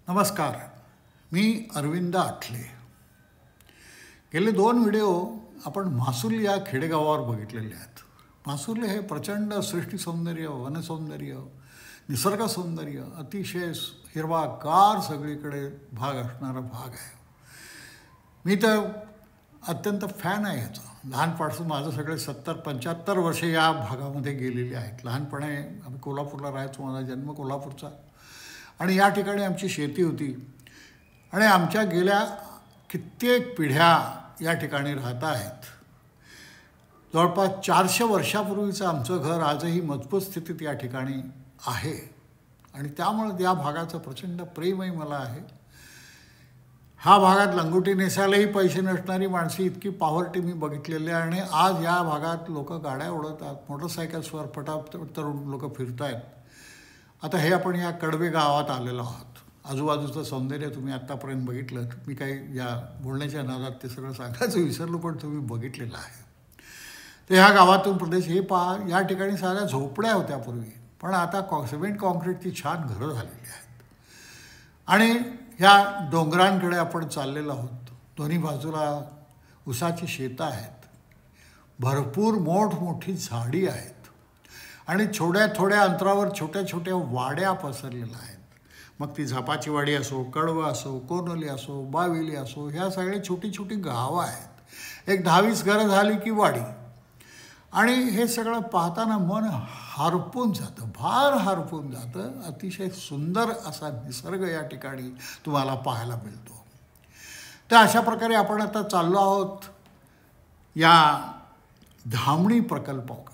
नमस्कार. मी अरविंद आठले. गेले 2 व्हिडिओ आपण म्हासुर्ली या खेडेगावावर बघितलेले आहेत. म्हासुर्ली हे प्रचंड सृष्टी सौंदर्य, वनसौंदर्य, निसर्ग सौंदर्य, अतिशय हिरवागार सगळीकडे भाग असणारा भाग आहे. मी तर अत्यंत फॅन आहे याचा. लहानपासून माझं सगळे 70-75 वर्षे या भागामध्ये गेलेली आहेत. लहानपणे आम्ही कोल्हापूरला राहायचो. माझा जन्म कोल्हापूरचा आणि या ठिकाणी आमची शेती होती आणि आमच्या गेल्या कित्येक पिढ्या या ठिकाणी राहत आहेत. जवळपास 400 वर्षापूर्वीचं आमचं घर आजही मजबूत स्थितीत या ठिकाणी आहे आणि त्यामुळे या भागाचं प्रचंड प्रेमही मला आहे. हा भागात लंगोटी नेसायलाही पैसे नसणारी माणसे इतकी पॉवर्टी मी बघितलेली आहे आणि आज या भागात लोक गाड्या उडवतात, मोटरसायकल्सवर तरुण लोक फिरत आहेत. आता हे आपण या कडवे गावात आलेलो आहोत. आजूबाजूचं सौंदर्य तुम्ही आत्तापर्यंत बघितलं. मी काही या बोलण्याच्या नादात ते सगळं सांगायचं विसरलो, पण तुम्ही बघितलेलं आहे. तर ह्या गावातून प्रदेश हे पहा, या ठिकाणी साऱ्या झोपड्या होत्या पूर्वी, पण आता सिमेंट कॉन्क्रीटची छान घरं झालेली आहेत. आणि ह्या डोंगरांकडे आपण चाललेलो आहोत. दोन्ही बाजूला उसाची शेतं आहेत, भरपूर मोठमोठी झाडी आहेत आणि थोड्या अंतरावर छोट्या छोट्या वाड्या पसरलेल्या आहेत. मग ती झापाची वाडी असो, कडवं असो, कोनोली असो, बाविली असो, ह्या सगळी छोटी छोटी गावं आहेत. एक 10-20 घरं झाली की वाडी. आणि हे सगळं पाहताना मन हरपून जातं, फार हरपून जातं. अतिशय सुंदर असा निसर्ग या ठिकाणी तुम्हाला पाहायला मिळतो. तर अशा प्रकारे आपण आता चाललो आहोत या धामणी प्रकल्पाकडे.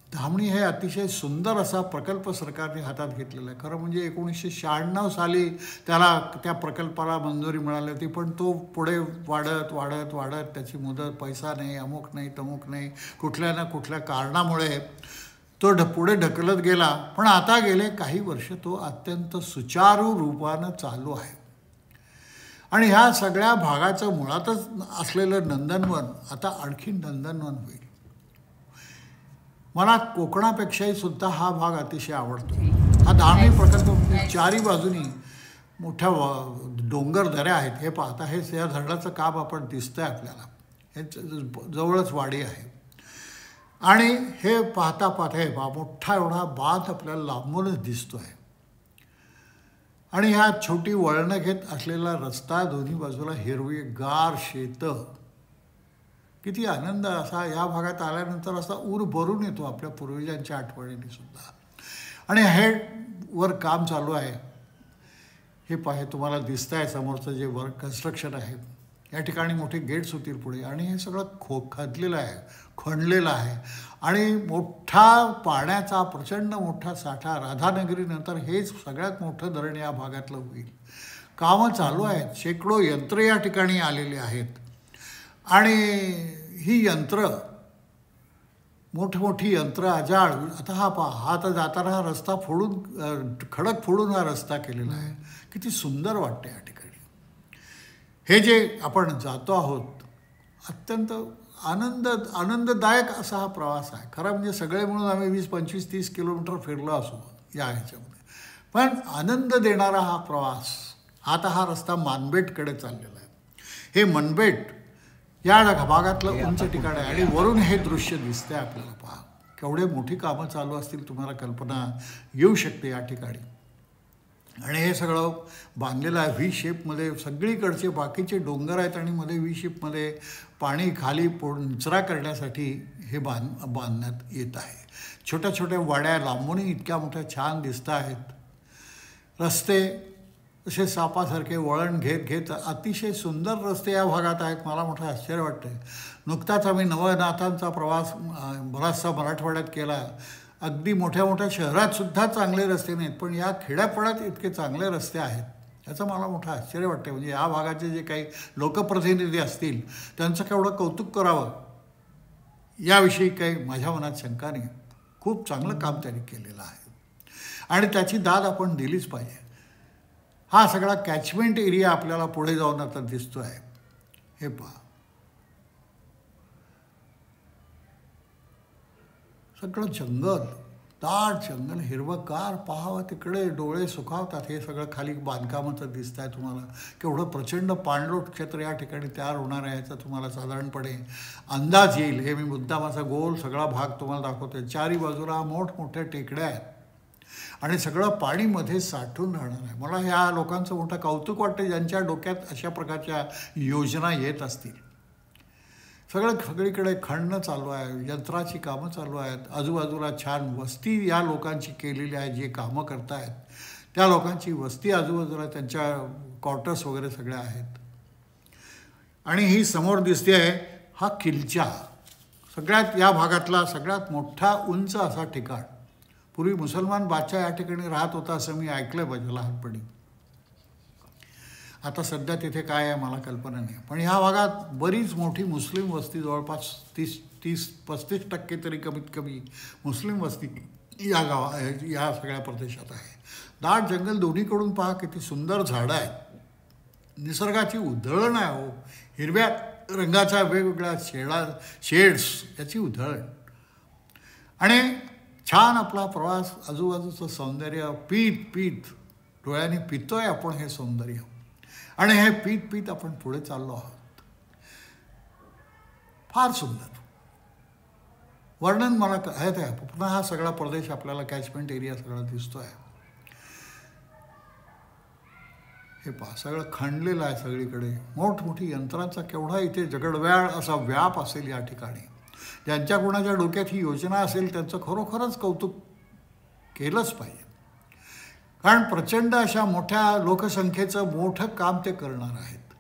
धामणी हे अतिशय सुंदर असा प्रकल्प सरकारने हातात घेतलेला आहे. खरं म्हणजे 1996 साली त्या प्रकल्पाला मंजुरी मिळाली होती, पण तो पुढे वाढत त्याची मुदत, पैसा नाही, अमुक नाही, तमुक नाही, कुठल्या ना कुठल्या कारणामुळे तो पुढे ढकलत गेला. पण आता गेले काही वर्ष तो अत्यंत सुचारू रूपानं चालू आहे. आणि ह्या सगळ्या भागाचं मुळातच असलेलं नंदनवन आता आणखीन नंदनवन होईल. मला कोकणापेक्षाही सुद्धा हा भाग अतिशय आवडतो. हा धामणी प्रकल्प म्हणजे चारी बाजूनी मोठ्या डोंगर दऱ्या आहेत. हे पाहता, हे या धरणाचं काम आपण दिसतंय आपल्याला. हे जवळच वाडी आहे आणि हे पाहता हे मोठा एवढा बांध आपल्याला लांबूनच दिसतो आहे. आणि ह्या छोटी वळणं घेत असलेला रस्ता, दोन्ही बाजूला हिरवीगार शेतं. किती आनंद असा या भागात आल्यानंतर असा ऊर भरून येतो आपल्या पूर्वजांच्या आठवणीने सुद्धा. आणि हे वर काम चालू आहे. हे तुम्हाला दिसतं आहे समोरचं जे कन्स्ट्रक्शन आहे. या ठिकाणी मोठी गेट्स होतील पुढे आणि हे सगळं खणलेलं आहे आणि मोठा पाण्याचा प्रचंड मोठा साठा. राधानगरीनंतर हेच सगळ्यात मोठं धरण या भागातलं होईल. कामं चालू आहेत. शेकडो यंत्र या ठिकाणी आलेली आहेत आणि ही यंत्र, मोठमोठी यंत्र अजाळ. आता हा आता जाताना हा रस्ता खडक फोडून हा रस्ता केलेला आहे. किती सुंदर वाटतं या ठिकाणी. हे जे आपण जातो आहोत, अत्यंत आनंददायक असा हा प्रवास आहे. खरं म्हणजे सगळे म्हणून आम्ही 20-25-30 किलोमीटर फिरलो असू या ह्याच्यामध्ये, पण आनंद देणारा हा प्रवास. आता हा रस्ता मानबेटकडे चाललेला आहे. हे मनबेट या भागातलं उंच ठिकाण आहे आणि वरून हे दृश्य दिसतंय आपल्याला. पहा, केवढे मोठी कामं चालू असतील, तुम्हाला कल्पना येऊ शकते या ठिकाणी. आणि हे सगळं बांधलेलं आहे व्ही शेपमध्ये. सगळीकडचे बाकीचे डोंगर आहेत आणि मध्ये व्ही शेपमध्ये पाणी खाली निचरा करण्यासाठी हे बांधण्यात येत आहे. छोट्या छोट्या वाड्या लांबूनही इतक्या मोठ्या छान दिसत आहेत. रस्ते असे सापासारखे वळण घेत अतिशय सुंदर रस्ते या भागात आहेत. मला मोठं आश्चर्य वाटतं. नुकताच आम्ही नवनाथांचा प्रवास बराचसा मराठवाड्यात केला. अगदी मोठ्या शहरातसुद्धा चांगले रस्ते नाहीत, पण या खेड्यापाड्यात इतके चांगले रस्ते आहेत. याचं मला मोठं आश्चर्य वाटतं. म्हणजे या भागाचे जे काही लोकप्रतिनिधी असतील त्यांचं केवढं कौतुक करावं याविषयी काही माझ्या मनात शंका नाही. खूप चांगलं काम त्यांनी केलेलं आहे आणि त्याची दाद आपण दिलीच पाहिजे. हा सगळा कॅचमेंट एरिया आपल्याला पुढे जाऊन आता दिसतो आहे. हे पहा, सगळं जंगल, दाट जंगल, हिरवंगार, पाहावं तिकडे डोळे सुखावतात. हे सगळं खाली बांधकामाचं दिसत आहे तुम्हाला. केवढं प्रचंड पाणलोट क्षेत्र या ठिकाणी तयार होणार आहे याचा तुम्हाला साधारणपणे अंदाज येईल. हे मी मुद्दामाचा गोल सगळा भाग तुम्हाला दाखवतोय. चारी बाजूला मोठमोठ्या टेकड्या आहेत आणि सगळं पाणी मध्ये साठून राहणार आहे. मला ह्या लोकांचं मोठं कौतुक वाटतं ज्यांच्या डोक्यात अशा प्रकारच्या योजना येत असतील. सगळीकडे खणणं चालू आहे, यंत्राची कामं चालू आहेत. आजूबाजूला छान वस्ती या लोकांची केलेली आहे. जे कामं करतायत त्या लोकांची वस्ती आजूबाजूला, त्यांच्या क्वार्टर्स वगैरे सगळ्या आहेत. आणि ही समोर दिसते आहे हा किल्चा, सगळ्यात या भागातला सगळ्यात मोठा उंच असा ठिकाण. पूर्वी मुसलमान बादशाह या ठिकाणी राहत होता असं मी ऐकलं पाहिजे लहानपणी. आता सध्या तिथे काय आहे मला कल्पना नाही. पण ह्या भागात बरीच मोठी मुस्लिम वस्ती, जवळपास 30-35% तरी कमीत कमी मुस्लिम वस्ती या या सगळ्या प्रदेशात आहे. दाट जंगल, दोन्हीकडून पहा किती सुंदर झाडं आहेत. निसर्गाची उधळण आहे हो. हिरव्या रंगाच्या वेगवेगळ्या शेड्स याची उधळण. आणि छान आपला प्रवास, आजूबाजूचं सौंदर्य पीत डोळ्यांनी पितोय आपण हे सौंदर्य. आणि हे पीत आपण पुढे चाललो आहोत. फार सुंदर वर्णन मला आहेत आहे. पुन्हा हा सगळा प्रदेश आपल्याला कॅचमेंट एरिया सगळा दिसतोय. हे पहा सगळं खणलेलं आहे सगळीकडे. मोठमोठी यंत्रांचा केवढा इथे जगडव्याळ असा व्याप असेल या ठिकाणी. ज्यांच्या कोणाच्या डोक्यात ही योजना असेल त्यांचं खरोखरच कौतुक केलंच पाहिजे. कारण प्रचंड अशा मोठ्या लोकसंख्येचं मोठं काम ते करणार आहेत.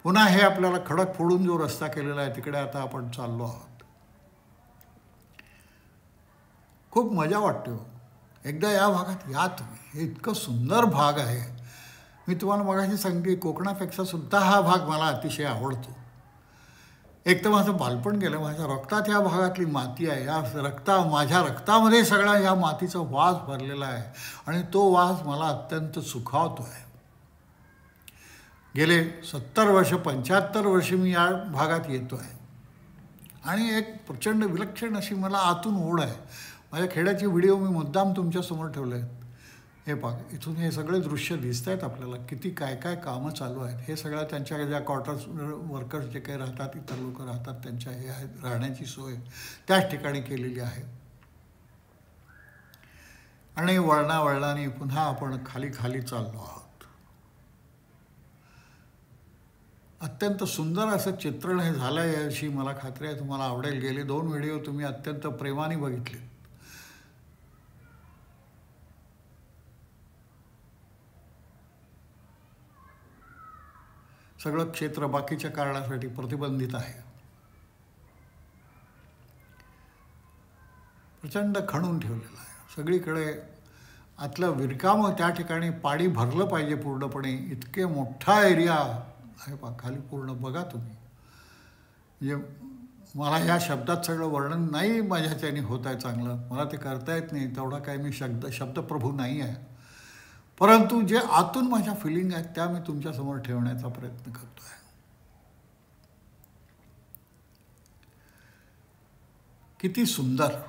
पुन्हा हे आपल्याला खडक फोडून जो रस्ता केलेला आहे तिकडे आता आपण चाललो आहोत. खूप मजा वाटते हो. एकदा या भागात या तुम्ही. हे इतकं सुंदर भाग आहे. मी तुम्हाला मगाशी सांगते कोकणापेक्षा सुद्धा हा भाग मला अतिशय आवडतो. एक तर माझं बालपण गेलं. माझ्या रक्तात या भागातली माती आहे. माझ्या रक्तामध्ये सगळा या मातीचा वास भरलेला आहे आणि तो वास मला अत्यंत सुखावतो आहे. गेले 70 वर्ष 75 वर्ष मी या भागात येतो आहे आणि एक प्रचंड विलक्षण अशी मला आतून ओढ आहे. माझ्या खेड्याचे व्हिडिओ मी मुद्दाम तुमच्यासमोर ठेवले आहेत. हे बघा इथून हे सगळे दृश्य दिसत आहेत आपल्याला. किती काय कामं चालू आहेत. हे सगळं त्यांच्या ज्या क्वार्टर्स वर्कर्स जे काही राहतात, इतर लोक राहतात, त्यांच्या हे आहेत राहण्याची सोय त्याच ठिकाणी केलेली आहे. आणि वळणाने पुन्हा आपण खाली चाललो आहोत. अत्यंत सुंदर असं चित्रण हे झालं आहे अशी मला खात्री आहे. तुम्हाला आवडेल. गेले 2 व्हिडिओ तुम्ही अत्यंत प्रेमाने बघितले. सगळं क्षेत्र बाकीच्या कारणासाठी प्रतिबंधित आहे. प्रचंड खणून ठेवलेलं आहे सगळीकडे. आतलं विरकामं त्या ठिकाणी पाणी भरलं पाहिजे पूर्णपणे. इतके मोठा एरिया आहे पहा खाली पूर्ण. बघा तुम्ही. म्हणजे मला ह्या शब्दात सगळं वर्णन नाही माझ्याच्याने होत आहे चांगलं. मला ते करता येत नाही. तेवढा काय मी शब्दप्रभू नाही आहे. परंतु जे आतून माझ्या फिलिंग आहेत त्या मी तुमच्यासमोर ठेवण्याचा प्रयत्न करतो आहे. किती सुंदर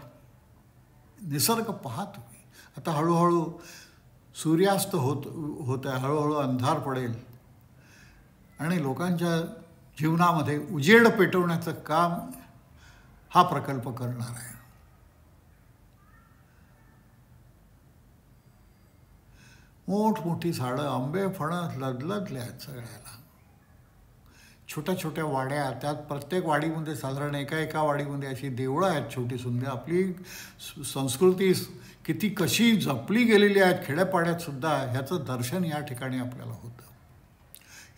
निसर्ग पहा तुम्ही. आता हळूहळू सूर्यास्त होत आहे. हळूहळू अंधार पडेल आणि लोकांच्या जीवनामध्ये उजेड पेटवण्याचं काम हा प्रकल्प करणार आहे. मोठमोठी झाडं, आंबे फणस लदले आहेत सगळ्याला. छोट्या छोट्या वाड्या, त्यात प्रत्येक वाडीमध्ये साधारण एका वाडीमध्ये अशी देवळं आहेत छोटी सुंदर. आपली संस्कृती किती कशी जपली गेलेली आहे खेड्यापाड्यात सुद्धा ह्याचं दर्शन या ठिकाणी आपल्याला होतं.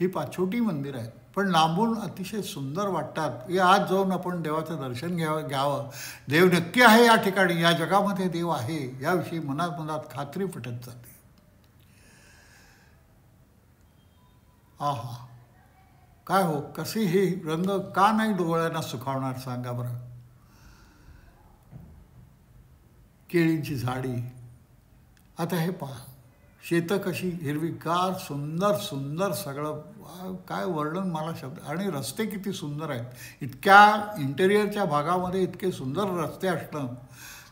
ही छोटी मंदिरं आहेत पण लांबून अतिशय सुंदर वाटतात. या आत जाऊन आपण देवाचं दर्शन घ्यावं. देव नक्की आहे या ठिकाणी. या जगामध्ये देव आहे याविषयी मनात खात्री पटत जाते. आहा काय हो, कशी ही रंग का नाही डोळ्यांना सुखावणार सांगा बरं. केळीची झाडी. आता हे पहा शेतं कशी हिरवीगार, सुंदर सुंदर सगळं. काय वर्णन मला शब्द. आणि रस्ते किती सुंदर आहेत. इतक्या इंटेरियरच्या भागामध्ये इतके सुंदर रस्ते असणं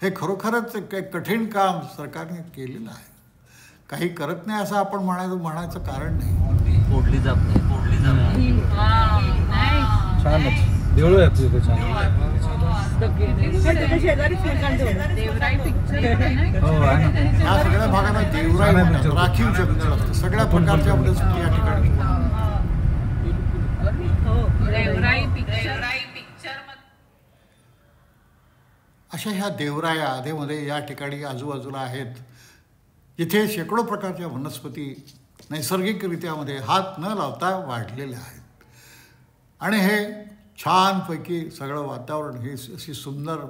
हे खरोखरच एक कठीण काम सरकारने केलेलं आहे. काही करत नाही असं आपण म्हणायचं कारण नाही. फोडली जात नाही. छानच देऊळ आहे तुझं छान. या सगळ्या भागाला देवराई म्हणतात. राखीव जंगल असतं सगळ्या प्रकारच्या वनस्पती या ठिकाणी. अशा ह्या देवराया आधेमध्ये या ठिकाणी आजूबाजूला आहेत, जिथे शेकडो प्रकारच्या वनस्पती नैसर्गिकरित्यामध्ये हात न लावता वाढलेल्या आहेत. आणि हे छानपैकी सगळं वातावरण, ही अशी सुंदर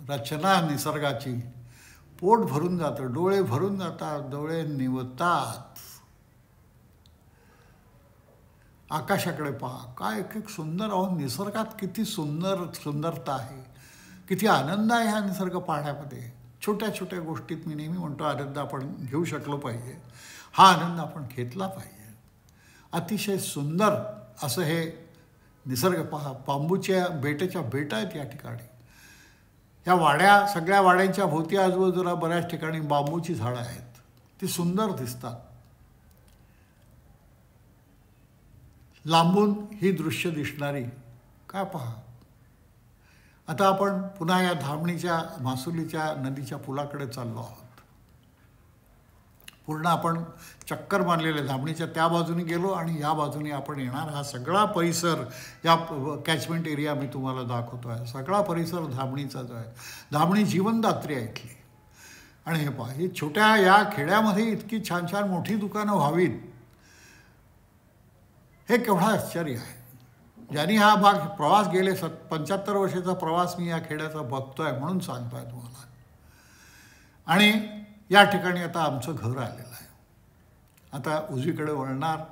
रचना निसर्गाची, पोट भरून जातं, डोळे भरून जातात, डोळे निवतात. आकाशाकडे पहा, काय एक सुंदर. अहो निसर्गात किती सुंदरता आहे, किती आनंद आहे ह्या निसर्ग पाहण्यामध्ये. छोट्या छोट्या गोष्टीत मी नेहमी म्हणतो आनंद आपण घेऊ शकलो पाहिजे. हा आनंद आपण घेतला पाहिजे. अतिशय सुंदर असं हे निसर्ग पहा. बांबूच्या बेटाच्या बेटा आहेत या ठिकाणी. या वाड्या, सगळ्या वाड्यांच्या भोवती आजूबाजूला बऱ्याच ठिकाणी बांबूची झाडं आहेत. ती सुंदर दिसतात. लांबून ही दृश्य दिसणारी काय पहा. आता आपण पुन्हा या धामणीच्या मासुलीच्या नदीच्या पुलाकडे चाललो आहोत. पूर्ण आपण चक्कर मारलेले, धामणीच्या त्या बाजूने गेलो आणि या बाजूने आपण येणार. हा सगळा परिसर, या कॅचमेंट एरिया मी तुम्हाला दाखवतो आहे, सगळा परिसर धामणीचा जो आहे. धामणी जीवनदात्री आहे इथली. आणि हे पहा, ही छोट्या या खेड्यामध्ये इतकी छान छान मोठी दुकानं व्हावीत, हे केवढं आश्चर्य आहे. ज्यांनी हा भाग प्रवास गेले 75 वर्षाचा प्रवास मी या खेड्याचा बघतोय म्हणून सांगतोय तुम्हाला. आणि या ठिकाणी आता आमचं घर आलेलं आहे. आता उजवीकडे वळणार.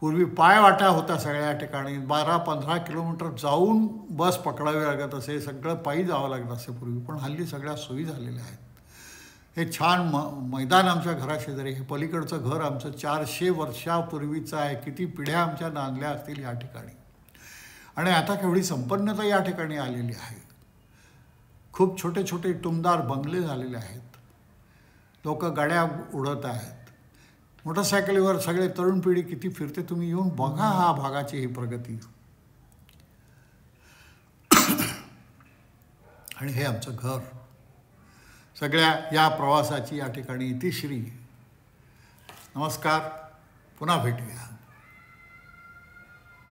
पूर्वी पायवाटा होता सगळ्या ठिकाणी. 12-15 किलोमीटर जाऊन बस पकडावी लागत असे, सगळं पायी जावं लागत असे पूर्वी. पण हल्ली सगळ्या सोयी झालेल्या आहेत. हे छान मैदान आमच्या घराशेजारी. हे पलीकडचं घर आमचं 400 वर्षापूर्वीचं आहे. किती पिढ्या आमच्या नांदल्या असतील या ठिकाणी. आणि आता केवढी संपन्नता या ठिकाणी आलेली आहे. खूप छोटे छोटे टुमदार बंगले झालेले आहेत. लोक गाड्या उडत आहेत. मोटरसायकलीवर सगळे तरुण पिढी किती फिरते. तुम्ही येऊन बघा हा भागाची ही प्रगती. आणि हे आमचं घर. सगळ्या या प्रवासाची या ठिकाणी इतिश्री. नमस्कार. पुन्हा भेटूया.